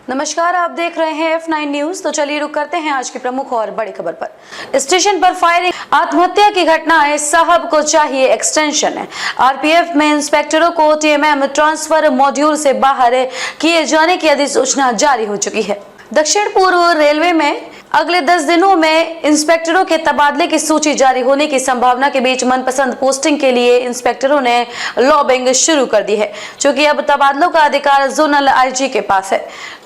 नमस्कार, आप देख रहे हैं F9 न्यूज। तो चलिए रुक करते हैं आज की प्रमुख और बड़ी खबर पर। स्टेशन पर फायरिंग, आत्महत्या की घटना है, साहब को चाहिए एक्सटेंशन है। आरपीएफ में इंस्पेक्टरों को टीएमएम ट्रांसफर मॉड्यूल से बाहर किए जाने की अधिसूचना जारी हो चुकी है। दक्षिण पूर्व रेलवे में अगले 10 दिनों में इंस्पेक्टरों के तबादले की सूची जारी होने की संभावना के बीच मनपसंद पोस्टिंग के लिए इंस्पेक्टरों ने लॉबिंग शुरू कर दी है। क्योंकि अब तबादलों का अधिकार जोनल आईजी के पास है,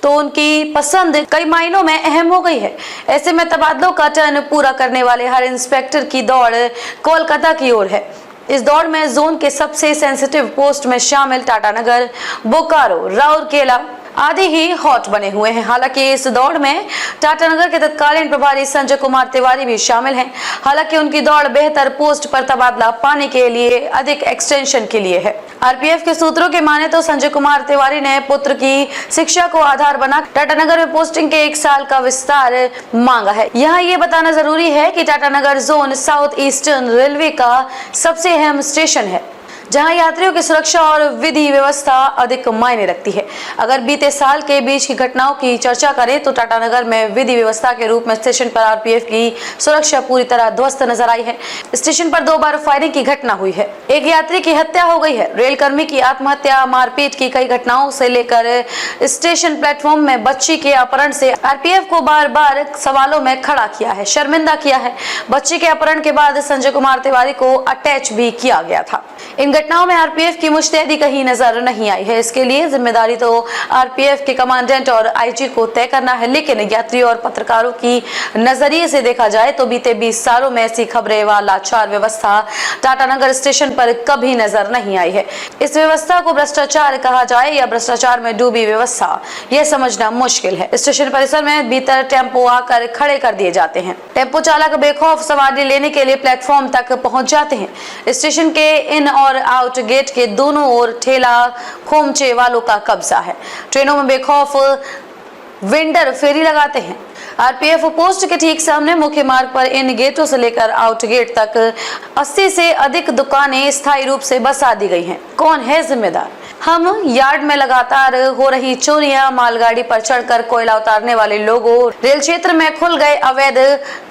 तो उनकी पसंद कई मायनों में अहम हो गई है। ऐसे में तबादलों का टर्न पूरा करने वाले हर इंस्पेक्टर की दौड़ कोलकाता की ओर है। इस दौड़ में जोन के सबसे सेंसिटिव पोस्ट में शामिल टाटानगर, बोकारो, राउरकेला आदि ही हॉट बने हुए हैं। हालांकि इस दौड़ में टाटानगर के तत्कालीन प्रभारी संजय कुमार तिवारी भी शामिल हैं। हालांकि उनकी दौड़ बेहतर पोस्ट पर तबादला पाने के लिए अधिक एक्सटेंशन के लिए है। आरपीएफ के सूत्रों के माने तो संजय कुमार तिवारी ने पुत्र की शिक्षा को आधार बना टाटानगर में पोस्टिंग के 1 साल का विस्तार मांगा है। यहाँ ये बताना जरूरी है कि Tatanagar zone south eastern railway का सबसे अहम स्टेशन है, जहां यात्रियों की सुरक्षा और विधि व्यवस्था अधिक मायने रखती है। अगर बीते साल के बीच की घटनाओं की चर्चा करें तो टाटानगर में विधि व्यवस्था के रूप में स्टेशन पर आरपीएफ की सुरक्षा पूरी तरह ध्वस्त नजर आई है। स्टेशन पर 2 बार फायरिंग की घटना हुई है, एक यात्री की हत्या हो गई है। रेलकर्मी की आत्महत्या, मारपीट की कई घटनाओं से लेकर स्टेशन प्लेटफॉर्म में बच्ची के अपहरण से आरपीएफ को बार बार सवालों में खड़ा किया है, शर्मिंदा किया है। बच्ची के अपहरण के बाद संजय कुमार तिवारी को अटैच भी किया गया था। इन घटनाओं में आरपीएफ की मुस्तैदी कहीं नजर नहीं आई है। इसके लिए जिम्मेदारी तो आरपीएफ के कमांडेंट और आईजी को तय करना है। लेकिन यात्रियों और पत्रकारों की नजरिए से देखा जाए तो बीते 20 सालों में ऐसी खबरें व लाचार व्यवस्था टाटानगर स्टेशन पर कभी नजर नहीं आई है। इस व्यवस्था को भ्रष्टाचार कहा जाए या भ्रष्टाचार में डूबी व्यवस्था, यह समझना मुश्किल है। स्टेशन परिसर में भीतर टेम्पो आकर खड़े कर दिए जाते हैं। टेम्पो चालक बेखौफ सवारी लेने के लिए प्लेटफॉर्म तक पहुंच जाते हैं। स्टेशन के इन और आउट गेट के दोनों ओर ठेला खोमचे वालों का कब्जा है। ट्रेनों में बेखौफ वेंडर फेरी लगाते हैं। आरपीएफ पोस्ट के ठीक सामने मुख्य मार्ग पर इन गेटों से लेकर आउट गेट तक 80 से अधिक दुकानें स्थायी रूप से बसा दी गई हैं। कौन है जिम्मेदार? हम यार्ड में लगातार हो रही चोरियां, मालगाड़ी पर चढ़कर कोयला उतारने वाले लोगों, रेल क्षेत्र में खुल गए अवैध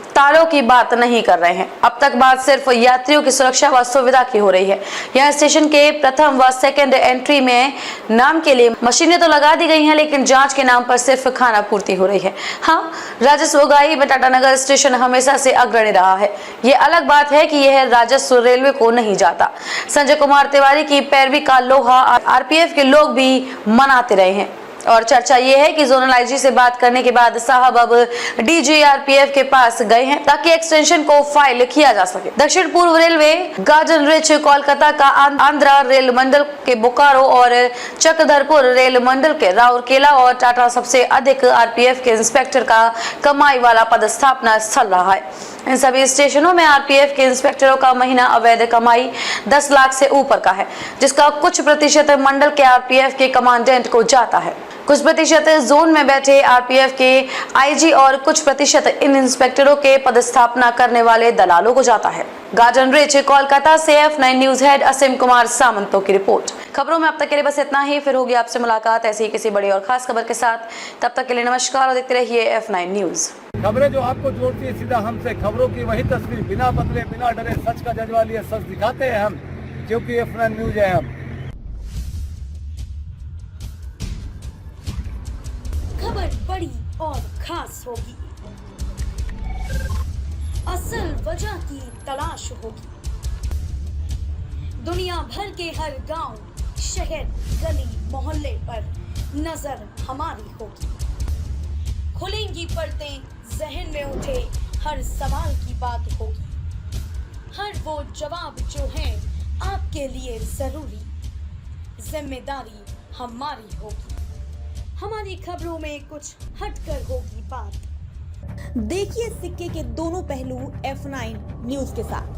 तारों की बात नहीं कर रहे हैं। अब तक बात सिर्फ यात्रियों की सुरक्षा व सुविधा की हो रही है। यहाँ स्टेशन के प्रथम व सेकंड एंट्री में नाम के लिए मशीनें तो लगा दी गई हैं, लेकिन जांच के नाम पर सिर्फ खाना पूर्ति हो रही है। हाँ, राजस्व उगाही में टाटानगर स्टेशन हमेशा से अग्रणी रहा है। ये अलग बात है कि यह राजस्व रेलवे को नहीं जाता। संजय कुमार तिवारी की पैरवी का लोहा आरपीएफ के लोग भी मनाते रहे हैं। और चर्चा ये है कि जोनल आईजी से बात करने के बाद साहब अब डीजी आरपीएफ के पास गए हैं ताकि एक्सटेंशन को फाइल किया जा सके। दक्षिण पूर्व रेलवे गार्डन रिच कोलकाता का आंध्रा रेल मंडल के बोकारो और चक्रधरपुर रेल मंडल के राउरकेला और टाटा सबसे अधिक आरपीएफ के इंस्पेक्टर का कमाई वाला पदस्थापना स्थल रहा है। इन सभी स्टेशनों में आरपीएफ के इंस्पेक्टरों का महीना अवैध कमाई 10 लाख से ऊपर का है, जिसका कुछ प्रतिशत मंडल के आरपीएफ के कमांडेंट को जाता है, कुछ प्रतिशत जोन में बैठे आरपीएफ के आईजी और कुछ प्रतिशत इन इंस्पेक्टरों के पदस्थापना करने वाले दलालों को जाता है। गार्डन रिच कोलकाता से F9 न्यूज हेड असीम कुमार सामंतों की रिपोर्ट। खबरों में अब तक के लिए बस इतना ही। फिर होगी आपसे मुलाकात ऐसी ही किसी बड़ी और खास खबर के साथ। तब तक के लिए नमस्कार और देखते रहिए F9 न्यूज। खबरें जो आपको जोड़ती है सीधा हमसे, खबरों की वही तस्वीर, बिना बदले बिना डरे, सच का जज्बा लिए सच दिखाते हैं हम, क्योंकि F9 न्यूज है हम। खबर बड़ी और खास होगी, असल वजह की तलाश होगी, दुनिया भर के हर गांव, शहर, गली, मोहल्ले पर नजर हमारी होगी। खुलेंगी पर्दें, जहन में उठे हर सवाल की बात होगी, हर वो जवाब जो है आपके लिए जरूरी, जिम्मेदारी हमारी होगी। हमारी खबरों में कुछ हटकर होगी बात। देखिए सिक्के के दोनों पहलू F9 न्यूज के साथ।